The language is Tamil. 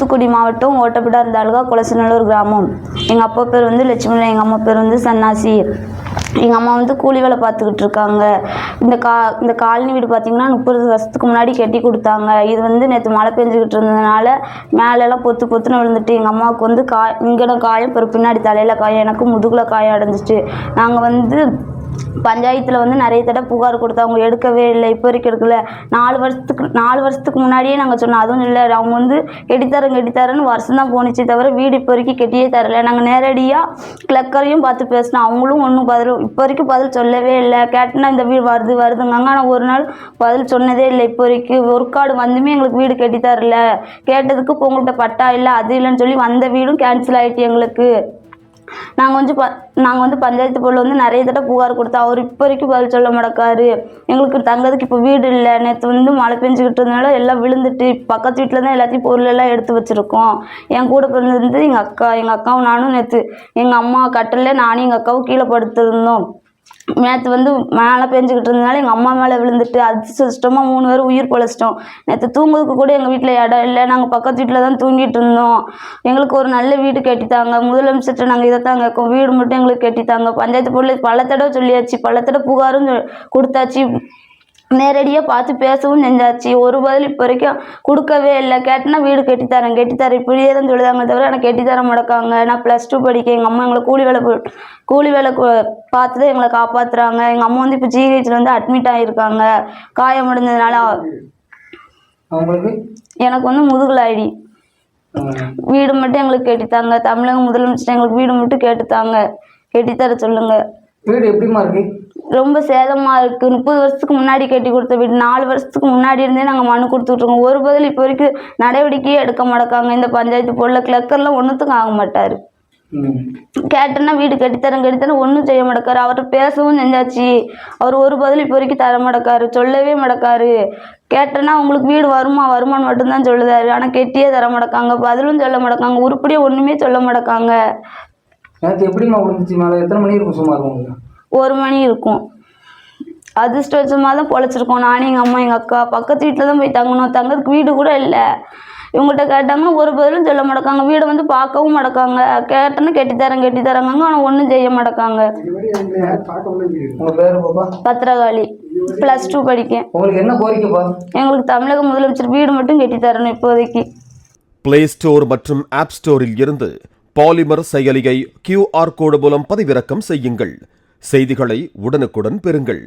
தூத்துக்குடி மாவட்டம் ஓட்டப்பிடார் தாலுகா குலசநல்லூர் கிராமம். எங்கள் அப்பா பேர் வந்து லட்சுமணன், எங்கள் அம்மா பேர் வந்து சன்னாசி. எங்கள் அம்மா வந்து கூலி வேலை பார்த்துக்கிட்டு இருக்காங்க. இந்த காலனி வீடு பார்த்திங்கன்னா 30 வருஷத்துக்கு முன்னாடி கட்டி கொடுத்தாங்க. இது வந்து நேற்று மழை பெஞ்சிக்கிட்டு இருந்ததுனால மேலெல்லாம் பொத்துன்னு விழுந்துட்டு எங்கள் அம்மாவுக்கு வந்து இங்கன காயம், பின்னாடி தலையில் காயம், எனக்கு முதுகில் காயம் அடைஞ்சிட்டு. நாங்கள் வந்து பஞ்சாயத்தில் வந்து நிறைய தடவை புகார் கொடுத்தோம். அவங்க எடுக்கவே இல்லை, இப்போ வரைக்கும் எடுக்கல. 4 வருஷத்துக்கு முன்னாடியே நாங்கள் சொன்னோம், அதுவும் இல்லை. அவங்க வந்து கெட்டித்தரேன்னு வருஷம் தான் போணுச்சு தவிர வீடு இப்போ வரைக்கும் கெட்டியே தரல. நாங்கள் நேரடியாக கிளக்கரையும் பார்த்து பேசினோம், அவங்களும் ஒன்றும் இப்போ வரைக்கும் பதில் சொல்லவே இல்லை. கேட்டனா இந்த வீடு வருதுங்க, ஆனால் ஒரு நாள் பதில் சொன்னதே இல்லை. இப்போ வரைக்கும் ஒரு கார்டு வந்துமே எங்களுக்கு வீடு கெட்டித்தரல. கேட்டதுக்கு இப்போ உங்கள்கிட்ட பட்டா இல்லை, அது இல்லைன்னு சொல்லி வந்த வீடும் கேன்சல் ஆகிட்டு எங்களுக்கு. நாங்கள் வந்து பஞ்சாயத்து போர்டில் வந்து நிறைய தடவை புகார் கொடுத்தோம். அவர் இப்போ வரைக்கும் பதில் சொல்ல மாட்டேக்காரு. எங்களுக்கு தங்கிறதுக்கு இப்போ வீடு இல்லை. நேற்று வந்து மழை பெஞ்சிக்கிட்டு இருந்தனால எல்லாம் விழுந்துட்டு பக்கத்து வீட்டில் தான் எல்லாத்தையும் பொருளெல்லாம் எடுத்து வச்சுருக்கோம். என் கூட பிறந்தது எங்கள் அக்காவும் நானும் நேற்று எங்கள் அம்மா கட்டில் நானும் எங்கள் அக்காவும் கீழே படுத்துருந்தோம். நேற்று வந்து மேலே பெஞ்சிக்கிட்டு இருந்ததுனால எங்கள் அம்மா மேலே விழுந்துட்டு அதிர்ஷ்டமாக 3 பேர் உயிர் பொழைச்சிட்டோம். நேற்று தூங்குறதுக்கு கூட எங்கள் வீட்டில் இடம் இல்லை. நாங்கள் பக்கத்து வீட்டில் தான் தூங்கிட்டு இருந்தோம். எங்களுக்கு ஒரு நல்ல வீடு கட்டித்தாங்க. முதலமைச்சர்கிட்ட நாங்கள் இதை தான் கேட்கோம், வீடு மட்டும் எங்களுக்கு கட்டித்தாங்க. பஞ்சாயத்து போர்டில் பல தடவை சொல்லியாச்சு, பல தடவை புகாரும் கொடுத்தாச்சு, நேரடியாக பார்த்து பேசவும் செஞ்சாச்சு. ஒரு பதில் இப்போ வரைக்கும் கொடுக்கவே இல்லை. கேட்டனா வீடு கெட்டித்தரேன் இப்படியே தான் சொல்லுதாங்க தவிர ஆனால் கெட்டித்தர மாட்டேக்காங்க. நான் +2 படிக்க. எங்கள் அம்மா எங்களை கூலி வேலை பார்த்து தான் எங்களை காப்பாற்றுறாங்க. எங்கள் அம்மா வந்து இப்போ ஜிஹெச்சில் வந்து அட்மிட் ஆகியிருக்காங்க. காயம் முடிஞ்சதுனால எனக்கு வந்து முதுகில் ஆயிடி. வீடு மட்டும் எங்களுக்கு கெட்டித்தாங்க. தமிழக முதலமைச்சர் எங்களுக்கு வீடு மட்டும் கெட்டித்தர சொல்லுங்க. வீடு எப்படிமா இருக்கு? ரொம்ப சேதமாக இருக்குது. 30 வருஷத்துக்கு முன்னாடி கட்டி கொடுத்த வீடு. 4 வருஷத்துக்கு முன்னாடி இருந்தே நாங்கள் மனு கொடுத்துட்ருக்கோம். ஒரு பதில் இப்போ வரைக்கும் நடவடிக்கையே எடுக்க மாட்டேக்காங்க. இந்த பஞ்சாயத்து போர்டில் கிளக்கர்லாம் ஒன்றுத்துக்கும் ஆக மாட்டார். கேட்டேன்னா வீடு கட்டித்தரேன் ஒன்றும் செய்ய மாட்டேக்காரு. அவர்கிட்ட பேசவும் செஞ்சாச்சு, அவர் ஒரு பதில் இப்போ வரைக்கும் தர மாட்டேக்காரு, சொல்லவே மாட்டேக்காரு. கேட்டேன்னா உங்களுக்கு வீடு வருமானு மட்டும்தான் சொல்லுதாரு, ஆனால் கெட்டியே தர மாட்டேக்காங்க, பதிலும் சொல்ல மாட்டேக்காங்க, உருப்படியே ஒன்றுமே சொல்ல மாட்டேக்காங்க. எப்படிமா விழுந்துச்சு? மேலே எத்தனை மணி இருக்கும்? சுமார் 1 மணி இருக்கும். அதிர்ஷ்டவசமாக தான் பொழைச்சிருக்கோம். நானும் எங்கள் அம்மா எங்கள் அக்கா பக்கத்து வீட்டில் தான் போய் தங்கணும். தங்கிறதுக்கு வீடு கூட இல்லை. இவங்ககிட்ட கேட்டாங்கன்னா ஒரு பதிலும் சொல்ல மாட்டேக்காங்க. வீடை வந்து பார்க்கவும் மாட்டேக்காங்க. கேட்டேன்னு கெட்டித்தரங்க, ஆனால் ஒன்றும் செய்ய மாட்டேக்காங்க. பத்திரகாளி, +2 படிக்கேன். உங்களுக்கு என்ன கோரிக்கைப்பா? எங்களுக்கு தமிழக முதலமைச்சர் வீடு மட்டும் கெட்டித்தரணும் இப்போதைக்கு. பிளே ஸ்டோர் மற்றும் ஆப் ஸ்டோரில் இருந்து பாலிமர் செயலியை QR கோடு மூலம் பதிவிறக்கம் செய்யுங்கள். செய்திகளை உடனுக்குடன் பெறுங்கள்.